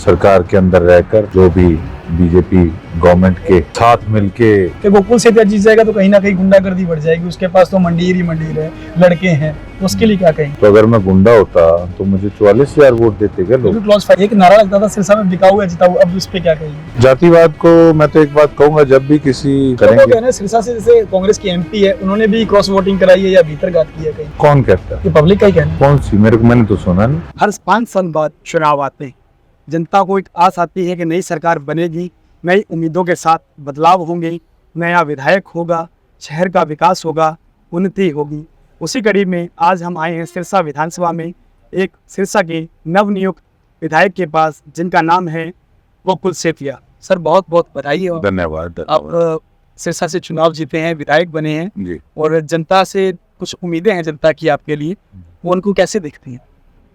सरकार के अंदर रहकर जो भी बीजेपी गवर्नमेंट के साथ मिलके कि गोकुल सेतिया जीत जाएगा तो कहीं ना कहीं गुंडागर्दी बढ़ जाएगी, उसके पास तो मंडीर ही मंडीर है, लड़के हैं, तो उसके लिए क्या कहेंगे? तो अगर मैं गुंडा होता तो मुझे 44,000 वोट देते क्या लोग? क्लॉज 5 एक नारा लगता था सिरसा में बिकाऊ है जिताऊ, अब इस पे क्या कहेंगे? जातिवाद को मैं तो एक बात कहूंगा, जब भी किसी तो वो करेंगे। कहना है सिरसा से जैसे कांग्रेस की एमपी है, उन्होंने भी क्रॉस वोटिंग कराई है या भीतरघात की है कहीं? कौन कहता है? ये पब्लिक का ही कहना है। कौन सी? मैंने तो सुना नहीं। हर 5 साल बाद चुनाव आते हैं, जनता को एक आस आती है कि नई सरकार बनेगी, नई उम्मीदों के साथ बदलाव होंगे, नया विधायक होगा, शहर का विकास होगा, उन्नति होगी। उसी कड़ी में आज हम आए हैं सिरसा विधानसभा में एक सिरसा के नवनियुक्त विधायक के पास, जिनका नाम है गोकुल सेतिया। सर बहुत बहुत बधाई हो, धन्यवाद। आप सिरसा से चुनाव जीते हैं, विधायक बने हैं जी और जनता से कुछ उम्मीदें हैं जनता की आपके लिए, वो उनको कैसे देखती हैं?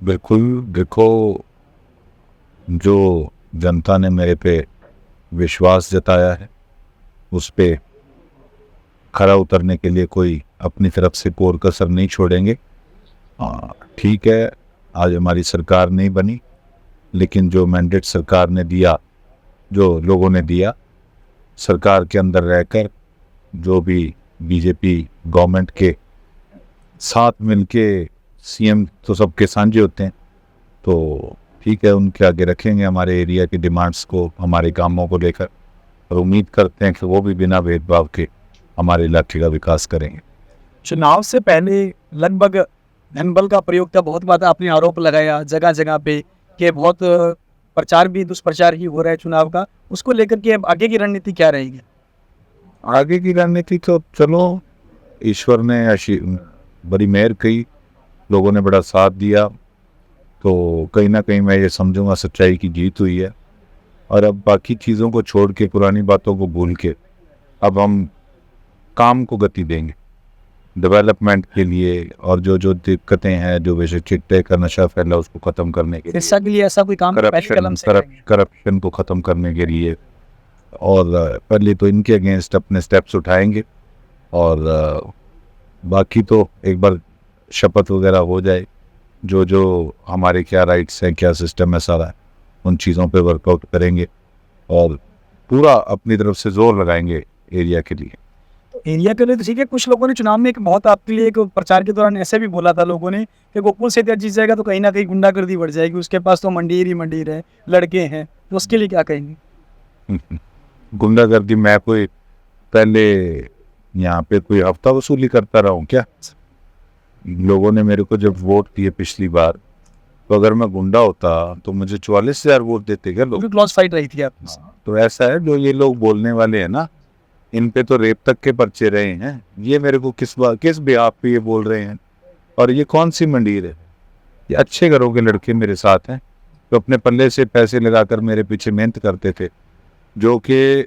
बिल्कुल, देखो, जो जनता ने मेरे पे विश्वास जताया है उस पे खरा उतरने के लिए कोई अपनी तरफ से कोर कसर नहीं छोड़ेंगे। ठीक है, आज हमारी सरकार नहीं बनी, लेकिन जो मैंडेट सरकार ने दिया, जो लोगों ने दिया, सरकार के अंदर रहकर जो भी बीजेपी गवर्नमेंट के साथ मिलके, सीएम तो सबके साझे होते हैं, तो ठीक है, उनके आगे रखेंगे हमारे एरिया की डिमांड्स को, हमारे कामों को लेकर, और उम्मीद करते हैं कि वो भी बिना भेदभाव के हमारे इलाके का विकास करेंगे। चुनाव से पहले लगभग धनबल का प्रयोग था, बहुत बात आपने आरोप लगाया जगह जगह पे कि बहुत प्रचार भी दुष्प्रचार ही हो रहा है चुनाव का, उसको लेकर के अब आगे की रणनीति क्या रहेगी? आगे की रणनीति तो चलो, ईश्वर ने बड़ी मेहर की, लोगों ने बड़ा साथ दिया, तो कहीं ना कहीं मैं ये समझूंगा सच्चाई की जीत हुई है। और अब बाकी चीज़ों को छोड़ के, पुरानी बातों को भूल के, अब हम काम को गति देंगे डेवलपमेंट के लिए, और जो जो दिक्कतें हैं, जो वैसे चिट्टे का नशा फैला, उसको ख़त्म करने के लिए, सिरसा के लिए ऐसा कोई काम पहले कदम से करेंगे? करप्शन को ख़त्म करने के लिए, और पहले तो इनके अगेंस्ट अपने स्टेप्स उठाएंगे, और बाकी तो एक बार शपथ वगैरह हो जाए, जो जो हमारे क्या राइट्स हैं, क्या सिस्टम है सारा, उन चीज़ों पे वर्कआउट करेंगे और पूरा अपनी तरफ से जोर लगाएंगे एरिया के लिए। तो एरिया के लिए तो ठीक है, कुछ लोगों ने चुनाव में एक बहुत आपके लिए एक प्रचार के दौरान ऐसे भी बोला था लोगों ने कि गोकुल सेतिया जीत जाएगा तो कहीं ना कहीं गुंडागर्दी बढ़ जाएगी, उसके पास तो मंडीर ही मंडीर है, लड़के हैं, तो उसके लिए क्या कहेंगे? गुंडागर्दी? मैं कोई पहले यहाँ पे कोई हफ्ता वसूली करता रहा हूँ क्या? लोगों ने मेरे को जब वोट दिए पिछली बार, तो अगर मैं गुंडा होता तो मुझे 44,000 वोट देते क्या लोग? क्लॉज फाइट रही थी आप। तो ऐसा है, जो ये लोग बोलने वाले हैं ना, इन पे तो रेप तक के पर्चे रहे हैं, ये मेरे को किस बिहाफ पे ये बोल रहे हैं? और ये कौन सी मंडीर है? ये अच्छे घरों के लड़के मेरे साथ हैं, तो अपने पल्ले से पैसे लगाकर मेरे पीछे मेहनत करते थे, जो कि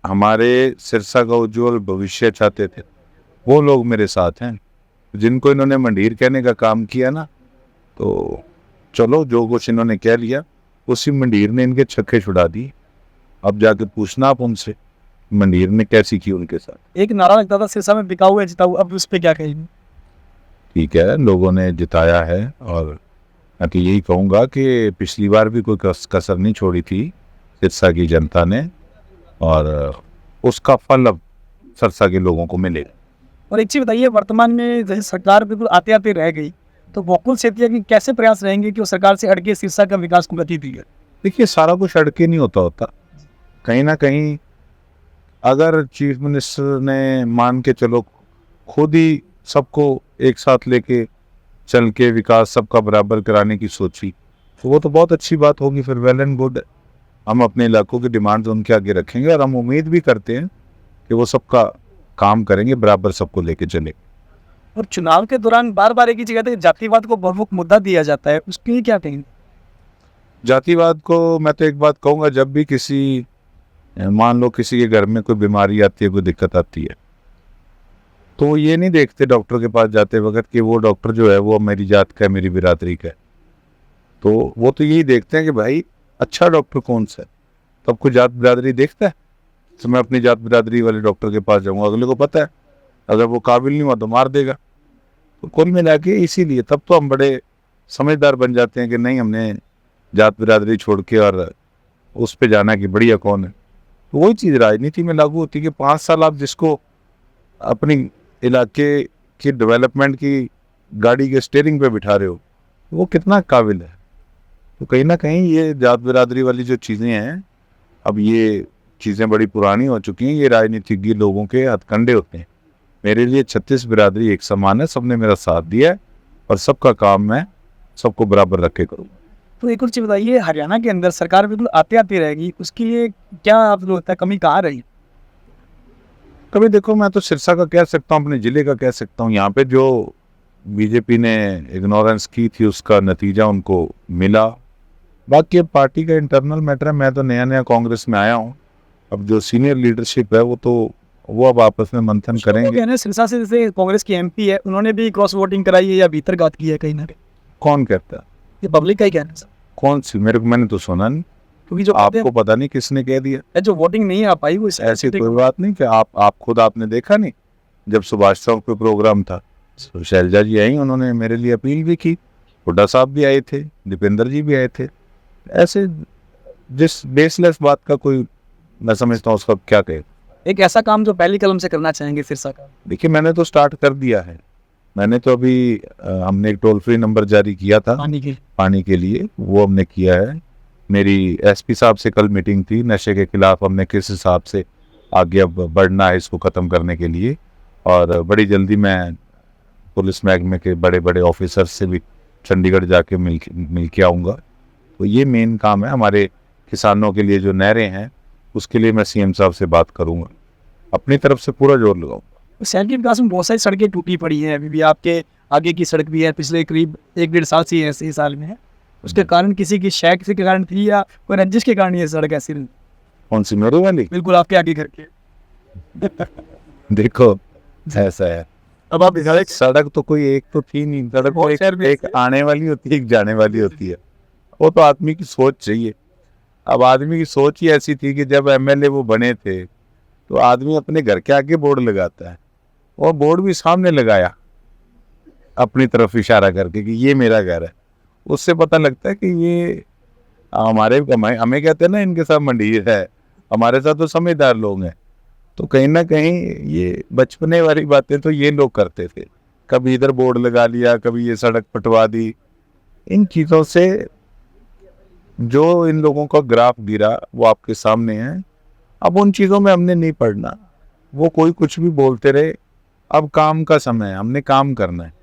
हमारे सिरसा का उज्जवल भविष्य चाहते थे, वो लोग मेरे साथ हैं। जिनको इन्होंने मंडीर कहने का काम किया ना, तो चलो, जो कुछ इन्होंने कह लिया, उसी मंडीर ने इनके छक्के छुड़ा दिए। अब जाकर पूछना आप उनसे, मंडीर ने कैसी की उनके साथ। एक नारा लगता था सिरसा में बिकाऊ है जिताऊ, अब उस पर क्या कहेंगे? ठीक है, लोगों ने जिताया है, और मैं तो यही कहूँगा कि पिछली बार भी कोई कसर नहीं छोड़ी थी सिरसा की जनता ने, और उसका फल अब सिरसा के लोगों को मिलेगा। और एक चीज़ बताइए, वर्तमान में जैसे सरकार बिल्कुल आते आते रह गई, तो गोकुल सेतिया के कैसे प्रयास रहेंगे कि वो सरकार से हटके सिरसा का विकास को गति दी है? देखिए, सारा कुछ अड़के नहीं होता, कहीं ना कहीं अगर चीफ मिनिस्टर ने मान के चलो खुद ही सबको एक साथ लेके चल के विकास सबका बराबर कराने की सोची, तो वो तो बहुत अच्छी बात होगी, फिर वेल एंड गुड। हम अपने इलाकों की डिमांड्स उनके आगे रखेंगे, और हम उम्मीद भी करते हैं कि वो सबका काम करेंगे, बराबर सबको लेके चले। और चुनाव के दौरान बार बार एक ही चीज़, जातिवाद को प्रमुख मुद्दा दिया जाता है, उसके लिए क्या कहेंगे? जातिवाद को मैं तो एक बात कहूँगा, जब भी किसी, मान लो किसी के घर में कोई बीमारी आती है, कोई दिक्कत आती है, तो वो ये नहीं देखते डॉक्टर के पास जाते वक्त कि वो डॉक्टर जो है वो मेरी जात का है, मेरी बिरादरी का है, तो वो तो यही देखते हैं कि भाई अच्छा डॉक्टर कौन सा है। तब कोई जात बिरादरी देखता है? तो मैं अपनी जात बिरादरी वाले डॉक्टर के पास जाऊँगा, अगले को पता है अगर वो काबिल नहीं हुआ तो मार देगा। तो कुल मिला के इसीलिए तब तो हम बड़े समझदार बन जाते हैं कि नहीं, हमने जात बिरादरी छोड़ के और उस पे जाना कि बढ़िया कौन है। तो वही चीज़ राजनीति में लागू होती है कि 5 साल आप जिसको अपनी इलाके की डेवलपमेंट की गाड़ी के स्टीयरिंग पे बिठा रहे हो वो कितना काबिल है। तो कहीं ना कहीं ये जात बिरादरी वाली जो चीज़ें हैं, अब ये चीज़ें बड़ी पुरानी हो चुकी हैं, ये राजनीतिज्ञ लोगों के हथकंडे होते हैं। मेरे लिए 36 बिरादरी एक समान है, सबने मेरा साथ दिया है और सबका काम मैं सबको बराबर रख के करूँगा। तो एक और चीज़ बताइए, हरियाणा के अंदर सरकार बिल्कुल आती आती रहेगी, उसके लिए क्या आप लोग लगता है कमी कहाँ रही? कभी देखो, मैं तो सिरसा का कह सकता हूँ, अपने ज़िले का कह सकता हूँ। यहाँ पे जो बीजेपी ने इग्नोरेंस की थी उसका नतीजा उनको मिला। बाकी अब पार्टी का इंटरनल मैटर है, मैं तो नया नया कांग्रेस में आया हूँ। अब जो सीनियर लीडरशिप है वो अब आपस में मंथन करेंगे। कहना सिरसा से जैसे कांग्रेस की एमपी है, उन्होंने भी क्रॉस वोटिंग कराई है या भीतर घात की है कहीं ना कहीं? कौन कहता है? ये पब्लिक का ही कहना है सर, कौन सी? मैंने तो सुना नहीं। क्योंकि जो आपको पता नहीं किसने कह दिया? जो वोटिंग नहीं आ पाई वो ऐसी कोई बात नहीं कि आप खुद आपने देखा नहीं। जब सुभाष चौक पे प्रोग्राम था, शैलजा जी आई, उन्होंने मेरे लिए अपील भी की, हुड्डा साहब भी आए थे, दीपेंद्र जी भी आए थे। ऐसे जिस बेसलेस बात का कोई, मैं समझता हूँ उसका क्या कहे। एक ऐसा काम जो पहली कलम से करना चाहेंगे सिरसा का? देखिए, मैंने तो स्टार्ट कर दिया है। मैंने तो अभी हमने एक टोल फ्री नंबर जारी किया था पानी के लिए, वो हमने किया है। मेरी एसपी साहब से कल मीटिंग थी, नशे के खिलाफ हमने किस हिसाब से आगे अब बढ़ना है इसको ख़त्म करने के लिए, और बड़ी जल्दी मैं पुलिस महकमे के बड़े बड़े ऑफिसर से भी चंडीगढ़ जाके मिल के आऊँगा। तो ये मेन काम है। हमारे किसानों के लिए जो नहरें हैं उसके लिए मैं सीएम साहब से बात करूँगा, अपनी तरफ से पूरा जोर लगाऊंगा। शहर के विकास में बहुत सारी सड़कें टूटी पड़ी हैं, अभी भी आपके आगे की सड़क भी है, पिछले करीब 1-1.5 साल से ऐसे ही साल में है। उसके कारण किसी के कारण थी या कोई रंजिश के कारण ये सड़क ऐसी रही? कौन सी? मेरे वाली? बिल्कुल आपके आगे घर के। देखो, ऐसा है, अब आप विधायक, सड़क तो कोई एक तो थी नहीं। सड़क बहुत शहर तो में एक आने वाली होती है, एक जाने वाली होती है। वो तो आदमी की सोच चाहिए। अब आदमी की सोच ही ऐसी थी कि जब एमएलए वो बने थे तो आदमी अपने घर के आगे बोर्ड लगाता है, और बोर्ड भी सामने लगाया अपनी तरफ इशारा करके कि ये मेरा घर है। उससे पता लगता है कि ये हमें कहते हैं ना, इनके साथ मंडीर है, हमारे साथ तो समझदार लोग हैं। तो कहीं ना कहीं ये बचपने वाली बातें तो ये लोग करते थे, कभी इधर बोर्ड लगा लिया, कभी ये सड़क पटवा दी। इन चीज़ों से जो इन लोगों का ग्राफ गिरा वो आपके सामने है। अब उन चीज़ों में हमने नहीं पड़ना, वो कोई कुछ भी बोलते रहे। अब काम का समय है, हमने काम करना है।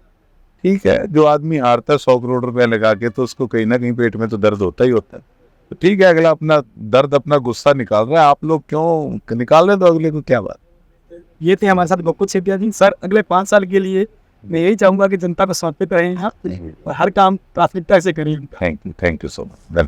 ठीक है, जो आदमी हारता है 100 करोड़ रुपए लगा के, तो उसको कहीं ना कहीं पेट में तो दर्द होता ही होता है। तो ठीक है, अगला अपना दर्द, अपना गुस्सा निकाल रहा है, आप लोग क्यों निकाल रहे, तो अगले को क्या बात। ये थे हमारे साथ बकुल सेठिया जी। सर, अगले 5 साल के लिए मैं यही चाहूँगा कि जनता को समर्पित रहें आप और हर काम प्राथमिकता से करें। Thank you so much.